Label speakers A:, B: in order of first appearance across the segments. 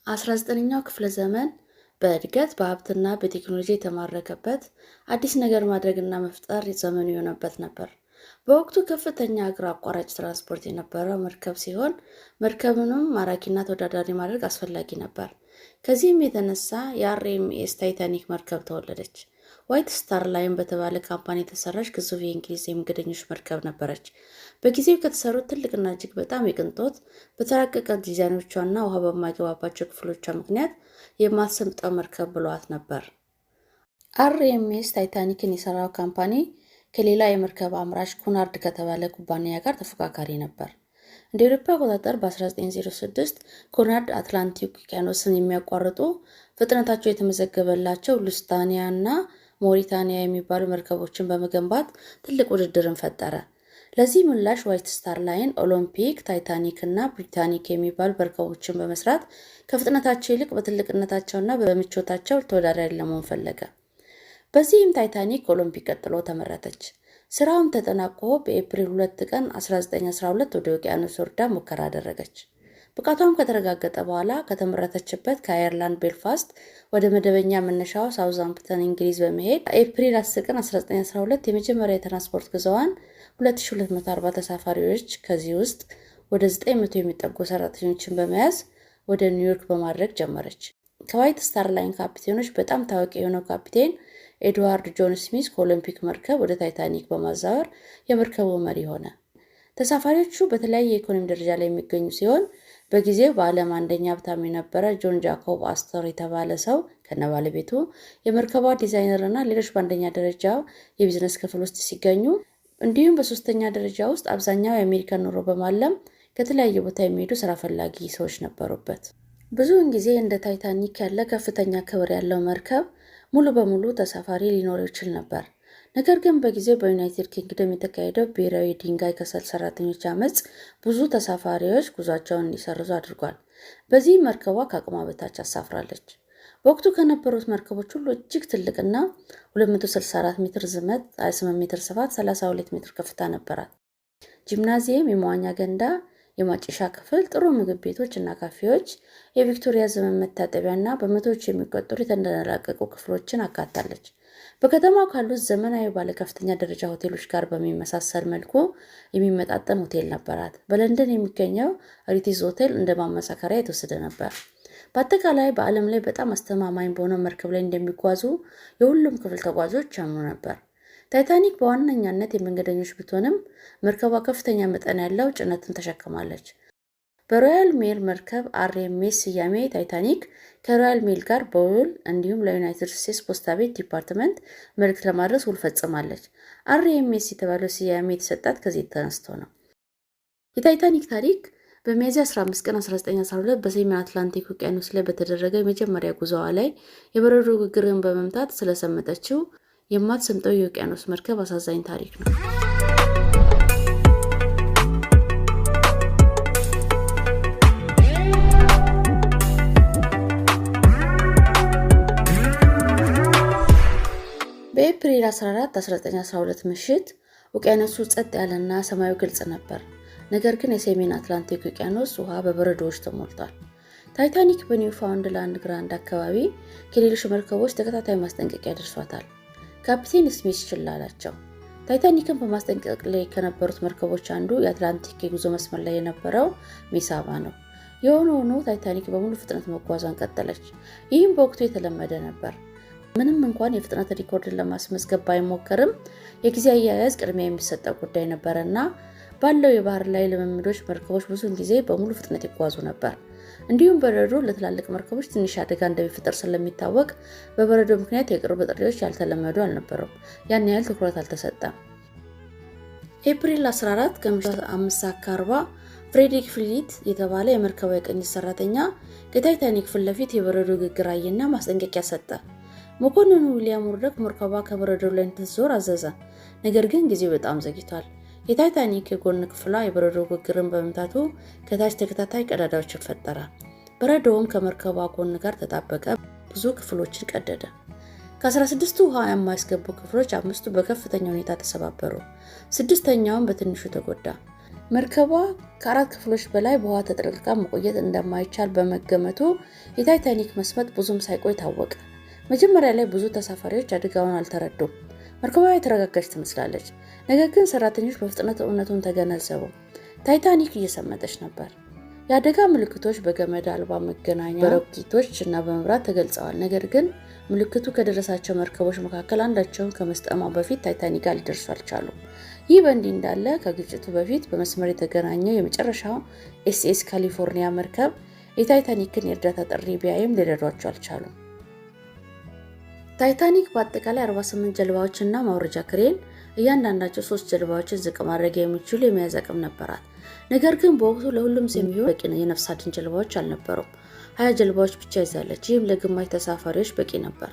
A: 19ኛው ክፍለ ዘመን በእድገት በሀብትና በቴክኖሎጂ የተማረከበት አዲስ ነገር ማድረግና መፍጠር ዘመኑ የሆነበት ነበር። በወቅቱ ከፍተኛ እግር አቋራጭ ትራንስፖርት የነበረው መርከብ ሲሆን መርከቡንም ማራኪና ተወዳዳሪ ማድረግ አስፈላጊ ነበር። ከዚህም የተነሳ የአርኤምኤስ ታይታኒክ መርከብ ተወለደች። ዋይት ስታር ላይን በተባለ ካምፓኒ የተሰራች ግዙፍ የእንግሊዝ የመንገደኞች መርከብ ነበረች። በጊዜው ከተሰሩት ትልቅና እጅግ በጣም የቅንጦት በተራቀቀ ዲዛይኖቿና ውሃ በማይገባባቸው ክፍሎቿ ምክንያት የማትሰምጠው መርከብ ብለዋት ነበር። አርኤምኤስ ታይታኒክን የሰራው ካምፓኒ ከሌላ የመርከብ አምራች ኩናርድ ከተባለ ኩባንያ ጋር ተፎካካሪ ነበር። እንደ አውሮፓ አቆጣጠር በ1906 ኩናርድ አትላንቲክ ውቅያኖስን የሚያቋርጡ ፍጥነታቸው የተመዘገበላቸው ሉስታኒያ እና ሞሪታኒያ የሚባሉ መርከቦችን በመገንባት ትልቅ ውድድርን ፈጠረ። ለዚህ ምላሽ ዋይት ስታር ላይን ኦሎምፒክ፣ ታይታኒክ እና ብሪታኒክ የሚባሉ መርከቦችን በመስራት ከፍጥነታቸው ይልቅ በትልቅነታቸውና በምቾታቸው ተወዳዳሪ ለመሆን ፈለገ። በዚህም ታይታኒክ ኦሎምፒክ ቀጥሎ ተመረተች። ስራውም ተጠናቆ በኤፕሪል 2 ቀን 1912 ወደ ውቅያኖስ ወርዳ ሙከራ አደረገች። ብቃቷም ከተረጋገጠ በኋላ ከተመረተችበት ከአየርላንድ ቤልፋስት ወደ መደበኛ መነሻው ሳውዛምፕተን እንግሊዝ በመሄድ ኤፕሪል 10 ቀን 1912 የመጀመሪያ የትራንስፖርት ጉዞዋን 2240 ተሳፋሪዎች ከዚህ ውስጥ ወደ 900 የሚጠጉ ሰራተኞችን በመያዝ ወደ ኒውዮርክ በማድረግ ጀመረች። ከዋይት ስታር ላይን ካፒቴኖች በጣም ታዋቂ የሆነው ካፒቴን ኤድዋርድ ጆን ስሚዝ ከኦሎምፒክ መርከብ ወደ ታይታኒክ በማዛወር የመርከቡ መሪ ሆነ። ተሳፋሪዎቹ በተለያየ የኢኮኖሚ ደረጃ ላይ የሚገኙ ሲሆን በጊዜው በዓለም አንደኛ ሀብታም የነበረ ጆን ጃኮብ አስተር የተባለ ሰው ከነባለቤቱ የመርከቧ ዲዛይነር እና ሌሎች በአንደኛ ደረጃ የቢዝነስ ክፍል ውስጥ ሲገኙ፣ እንዲሁም በሶስተኛ ደረጃ ውስጥ አብዛኛው የአሜሪካን ኑሮ በማለም ከተለያየ ቦታ የሚሄዱ ስራ ፈላጊ ሰዎች ነበሩበት። ብዙውን ጊዜ እንደ ታይታኒክ ያለ ከፍተኛ ክብር ያለው መርከብ ሙሉ በሙሉ ተሳፋሪ ሊኖረው ይችል ነበር። ነገር ግን በጊዜው በዩናይትድ ኪንግደም የተካሄደው ብሔራዊ የድንጋይ ከሰል ሰራተኞች አመጽ ብዙ ተሳፋሪዎች ጉዟቸውን እንዲሰርዙ አድርጓል። በዚህ መርከቧ ከአቅሟ በታች አሳፍራለች። በወቅቱ ከነበሩት መርከቦች ሁሉ እጅግ ትልቅና 264 ሜትር ዝመት፣ 28 ሜትር ስፋት፣ 32 ሜትር ከፍታ ነበራት። ጂምናዚየም፣ የመዋኛ ገንዳ፣ የማጨሻ ክፍል፣ ጥሩ ምግብ ቤቶች እና ካፌዎች፣ የቪክቶሪያ ዘመን መታጠቢያና በመቶዎች የሚቆጠሩ የተንደላቀቁ ክፍሎችን አካታለች። በከተማው ካሉት ዘመናዊ ባለከፍተኛ ደረጃ ሆቴሎች ጋር በሚመሳሰል መልኩ የሚመጣጠን ሆቴል ነበራት። በለንደን የሚገኘው ሪቲዝ ሆቴል እንደ ማመሳከሪያ የተወሰደ ነበር። በአጠቃላይ በዓለም ላይ በጣም አስተማማኝ በሆነው መርከብ ላይ እንደሚጓዙ የሁሉም ክፍል ተጓዦች ያምኑ ነበር። ታይታኒክ በዋነኛነት የመንገደኞች ብትሆንም መርከቧ ከፍተኛ መጠን ያለው ጭነትን ተሸክማለች። በሮያል ሜል መርከብ አርኤምኤስ ስያሜ ታይታኒክ ከሮያል ሜል ጋር በውል እንዲሁም ለዩናይትድ ስቴትስ ፖስታ ቤት ዲፓርትመንት መልእክት ለማድረስ ውል ፈጽማለች። አርኤምኤስ የተባለው ስያሜ የተሰጣት ከዚህ ተነስቶ ነው። የታይታኒክ ታሪክ በሚያዝያ 15 ቀን 1912 በሰሜን አትላንቲክ ውቅያኖስ ላይ በተደረገ የመጀመሪያ ጉዞዋ ላይ የበረዶ ግግርን በመምታት ስለሰመጠችው የማትሰምጠው የውቅያኖስ መርከብ አሳዛኝ ታሪክ ነው። በኤፕሪል 14 1912 ምሽት ውቅያኖሱ ጸጥ ያለና ሰማዩ ግልጽ ነበር። ነገር ግን የሰሜን አትላንቲክ ውቅያኖስ ውሃ በበረዶዎች ተሞልቷል። ታይታኒክ በኒውፋውንድላንድ ግራንድ አካባቢ ከሌሎች መርከቦች ተከታታይ ማስጠንቀቂያ ደርሷታል። ካፒቴን ስሚዝ ችላ አላቸው። ታይታኒክን በማስጠንቀቅ ላይ ከነበሩት መርከቦች አንዱ የአትላንቲክ የጉዞ መስመር ላይ የነበረው ሜሳባ ነው። የሆነ ሆኖ ታይታኒክ በሙሉ ፍጥነት መጓዟን ቀጠለች። ይህም በወቅቱ የተለመደ ነበር። ምንም እንኳን የፍጥነት ሪኮርድን ለማስመዝገብ ባይሞከርም የጊዜ አያያዝ ቅድሚያ የሚሰጠው ጉዳይ ነበረና ባለው የባህር ላይ ልምምዶች መርከቦች ብዙውን ጊዜ በሙሉ ፍጥነት ይጓዙ ነበር። እንዲሁም በረዶ ለትላልቅ መርከቦች ትንሽ አደጋ እንደሚፈጠር ስለሚታወቅ በበረዶ ምክንያት የቅርብ ጥሪዎች ያልተለመዱ አልነበሩም። ያን ያህል ትኩረት አልተሰጠም። ኤፕሪል 14 ከምሽቱ 5:40 ፍሬድሪክ ፍሊት የተባለ የመርከቧ የቅኝት ሰራተኛ ከታይታኒክ ፊት ለፊት የበረዶ ግግር አየና ማስጠንቀቂያ ሰጠ። መኮንኑ ዊሊያም ውርደክ መርከቧ ከበረዶ ላይ እንድትዞር አዘዘ። ነገር ግን ጊዜው በጣም ዘግይቷል። የታይታኒክ የጎን ክፍሏ የበረዶ ግግርን በመምታቱ ከታች ተከታታይ ቀዳዳዎችን ፈጠረ። በረዶውም ከመርከቧ ጎን ጋር ተጣበቀ፣ ብዙ ክፍሎችን ቀደደ። ከ16ቱ ውሃ የማያስገቡ ክፍሎች 5ቱ በከፍተኛ ሁኔታ ተሰባበሩ፣ 6ኛውም በትንሹ ተጎዳ። መርከቧ ከ4 ክፍሎች በላይ በውሃ ተጥለቅልቃ መቆየት እንደማይቻል በመገመቱ የታይታኒክ መስመጥ ብዙም ሳይቆይ ታወቀ። መጀመሪያ ላይ ብዙ ተሳፋሪዎች አደጋውን አልተረዱም። መርከቧ የተረጋጋች ትመስላለች፣ ነገር ግን ሰራተኞች በፍጥነት እውነቱን ተገነዘቡ። ታይታኒክ እየሰመጠች ነበር። የአደጋ ምልክቶች በገመድ አልባ መገናኛ በሮኬቶች እና በመብራት ተገልጸዋል። ነገር ግን ምልክቱ ከደረሳቸው መርከቦች መካከል አንዳቸውን ከመስጠሟ በፊት ታይታኒክ ጋር ሊደርሱ አልቻሉም። ይህ በእንዲህ እንዳለ ከግጭቱ በፊት በመስመር የተገናኘው የመጨረሻው ኤስኤስ ካሊፎርኒያ መርከብ የታይታኒክን የእርዳታ ጥሪ ቢያይም ሊረዷቸው አልቻሉም። ታይታኒክ በአጠቃላይ 48 ጀልባዎችና ማውረጃ ክሬን፣ እያንዳንዳቸው 3 ጀልባዎችን ዝቅ ማድረግ የሚችሉ የመያዝ አቅም ነበራት። ነገር ግን በወቅቱ ለሁሉም የሚሆን በቂ የነፍስ አድን ጀልባዎች አልነበሩም። 20 ጀልባዎች ብቻ ይዛለች። ይህም ለግማሽ ተሳፋሪዎች በቂ ነበር።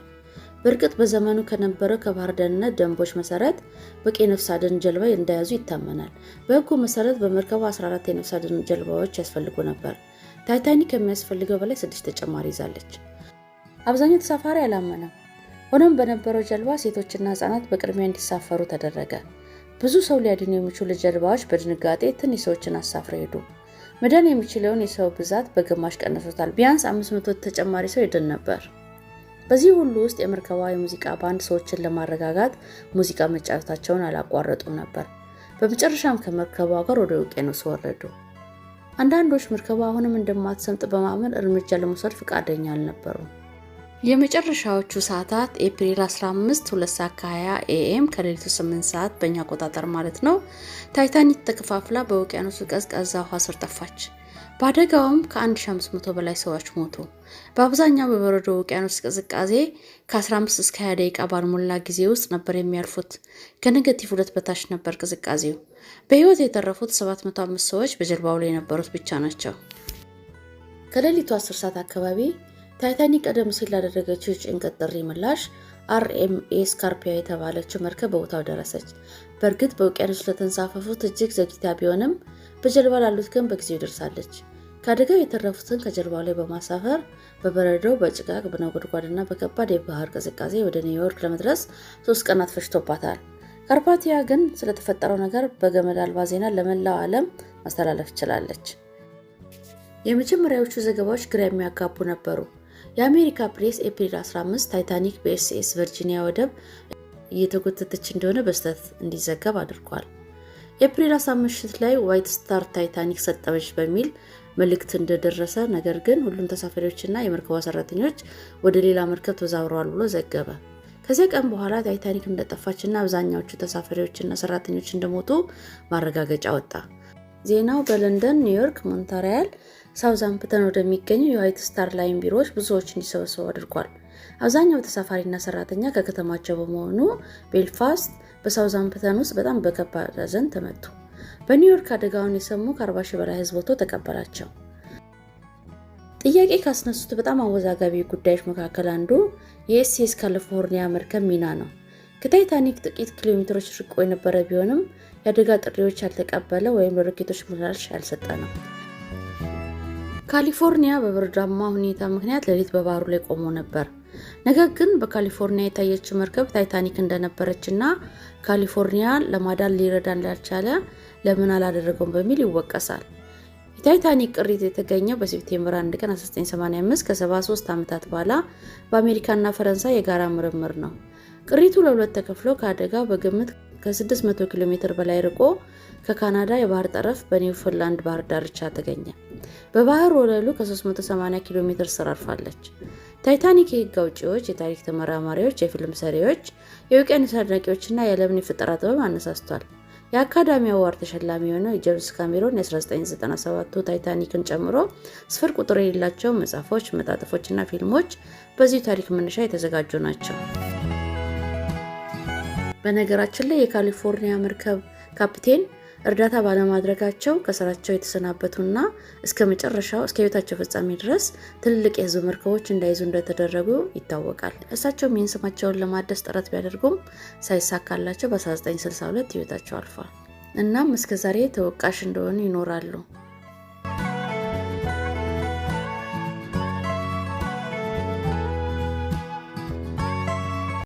A: በእርግጥ በዘመኑ ከነበረው ከባህር ደህንነት ደንቦች መሰረት በቂ የነፍስ አድን ጀልባ እንደያዙ ይታመናል። በሕጉ መሰረት በመርከቧ 14 የነፍስ አድን ጀልባዎች ያስፈልጉ ነበር። ታይታኒክ ከሚያስፈልገው በላይ 6 ተጨማሪ ይዛለች። አብዛኛው ተሳፋሪ አላመነም። ሆኖም በነበረው ጀልባ ሴቶችና ህጻናት በቅድሚያ እንዲሳፈሩ ተደረገ። ብዙ ሰው ሊያድኑ የሚችሉ ጀልባዎች በድንጋጤ ትንሽ ሰዎችን አሳፍረው ሄዱ። መዳን የሚችለውን የሰው ብዛት በግማሽ ቀንሶታል። ቢያንስ 500 ተጨማሪ ሰው ይድን ነበር። በዚህ ሁሉ ውስጥ የመርከቧ የሙዚቃ ባንድ ሰዎችን ለማረጋጋት ሙዚቃ መጫወታቸውን አላቋረጡም ነበር። በመጨረሻም ከመርከቧ ጋር ወደ ውቅያኖስ ወረዱ። አንዳንዶች መርከቧ አሁንም እንደማትሰምጥ በማመን እርምጃ ለመውሰድ ፈቃደኛ አልነበሩም። የመጨረሻዎቹ ሰዓታት ኤፕሪል 15 2:20 AM ከሌሊቱ 8 ሰዓት በእኛ አቆጣጠር ማለት ነው። ታይታኒክ ተከፋፍላ በውቅያኖሱ ቀዝቃዛ ውሃ ስር ጠፋች። በአደጋውም ከ1500 በላይ ሰዎች ሞቱ። በአብዛኛው በበረዶ ውቅያኖስ ቅዝቃዜ ከ15 እስከ 20 ደቂቃ ባልሞላ ጊዜ ውስጥ ነበር የሚያልፉት። ከኔጌቲቭ 2 በታች ነበር ቅዝቃዜው። በህይወት የተረፉት 705 ሰዎች በጀልባው ላይ የነበሩት ብቻ ናቸው። ከሌሊቱ 10 ሰዓት አካባቢ ታይታኒክ ቀደም ሲል ላደረገችው የጭንቀት ጥሪ ምላሽ RMS ስካርፒያ የተባለችው መርከብ በቦታው ደረሰች። በእርግጥ በውቅያኖስ ለተንሳፈፉት እጅግ ዘግይታ ቢሆንም በጀልባ ላሉት ግን በጊዜው ደርሳለች። ከአደጋው የተረፉትን ከጀልባው ላይ በማሳፈር በበረዶ፣ በጭጋግ፣ በነጎድጓድና በከባድ የባህር ቅዝቃዜ ወደ ኒውዮርክ ለመድረስ 3 ቀናት ፈጅቶባታል። ካርፓቲያ ግን ስለተፈጠረው ነገር በገመድ አልባ ዜና ለመላው ዓለም ማስተላለፍ ችላለች። የመጀመሪያዎቹ ዘገባዎች ግራ የሚያጋቡ ነበሩ። የአሜሪካ ፕሬስ ኤፕሪል 15 ታይታኒክ በኤስኤስ ቨርጂኒያ ወደብ እየተጎተተች እንደሆነ በስተት እንዲዘገብ አድርጓል። ኤፕሪል 15 ምሽት ላይ ዋይት ስታር ታይታኒክ ሰጠመች በሚል መልእክት እንደደረሰ፣ ነገር ግን ሁሉም ተሳፋሪዎችና የመርከቧ ሰራተኞች ወደ ሌላ መርከብ ተዛውረዋል ብሎ ዘገበ። ከዚያ ቀን በኋላ ታይታኒክ እንደጠፋችና አብዛኛዎቹ ተሳፋሪዎችና ሰራተኞች እንደሞቱ ማረጋገጫ ወጣ። ዜናው በለንደን፣ ኒውዮርክ፣ ሞንትሪያል፣ ሳውዛምፕተን ወደሚገኙ የዋይት ስታር ላይን ቢሮዎች ብዙዎች እንዲሰበሰቡ አድርጓል። አብዛኛው ተሳፋሪና ሰራተኛ ከከተማቸው በመሆኑ ቤልፋስት በሳውዛምፕተን ውስጥ በጣም በከባድ ሐዘን ተመቱ። በኒውዮርክ አደጋውን የሰሙ ከ40 ሺህ በላይ ህዝብ ወጥቶ ተቀበላቸው። ጥያቄ ካስነሱት በጣም አወዛጋቢ ጉዳዮች መካከል አንዱ የኤስኤስ ካሊፎርኒያ መርከብ ሚና ነው። ከታይታኒክ ጥቂት ኪሎ ሜትሮች ርቆ የነበረ ቢሆንም የአደጋ ጥሪዎች ያልተቀበለ ወይም ለሮኬቶች ምላሽ ያልሰጠ ነው። ካሊፎርኒያ በበረዷማ ሁኔታ ምክንያት ሌሊት በባህሩ ላይ ቆሞ ነበር። ነገር ግን በካሊፎርኒያ የታየችው መርከብ ታይታኒክ እንደነበረችና ካሊፎርኒያ ለማዳን ሊረዳ እንዳልቻለ ለምን አላደረገውም በሚል ይወቀሳል። የታይታኒክ ቅሪት የተገኘው በሴፕቴምበር 1 ቀን 1985 ከ73 ዓመታት በኋላ በአሜሪካና ፈረንሳይ የጋራ ምርምር ነው። ቅሪቱ ለሁለት ተከፍሎ ከአደጋው በግምት ከ600 ኪሎ ሜትር በላይ ርቆ ከካናዳ የባህር ጠረፍ በኒውፎንላንድ ባህር ዳርቻ ተገኘ። በባህር ወለሉ ከ380 ኪሎ ሜትር ስር አርፋለች። ታይታኒክ የህግ አውጪዎች፣ የታሪክ ተመራማሪዎች፣ የፊልም ሰሪዎች፣ የውቅያኖስ አድናቂዎችና የዓለምን የፈጠራ ጥበብ አነሳስቷል። የአካዳሚ አዋርድ ተሸላሚ የሆነው ጄምስ ካሜሮን የ1997 ታይታኒክን ጨምሮ ስፍር ቁጥር የሌላቸው መጽሐፎች፣ መጣጥፎችና ፊልሞች በዚህ ታሪክ መነሻ የተዘጋጁ ናቸው። በነገራችን ላይ የካሊፎርኒያ መርከብ ካፒቴን እርዳታ ባለማድረጋቸው ከስራቸው የተሰናበቱና እስከ ህይወታቸው ፍጻሜ ድረስ ትልልቅ የህዝብ መርከቦች እንዳይዙ እንደተደረጉ ይታወቃል። እሳቸውም ይህን ስማቸውን ለማደስ ጥረት ቢያደርጉም ሳይሳካላቸው በ1962 ህይወታቸው አልፏል። እናም እስከዛሬ ተወቃሽ እንደሆኑ ይኖራሉ።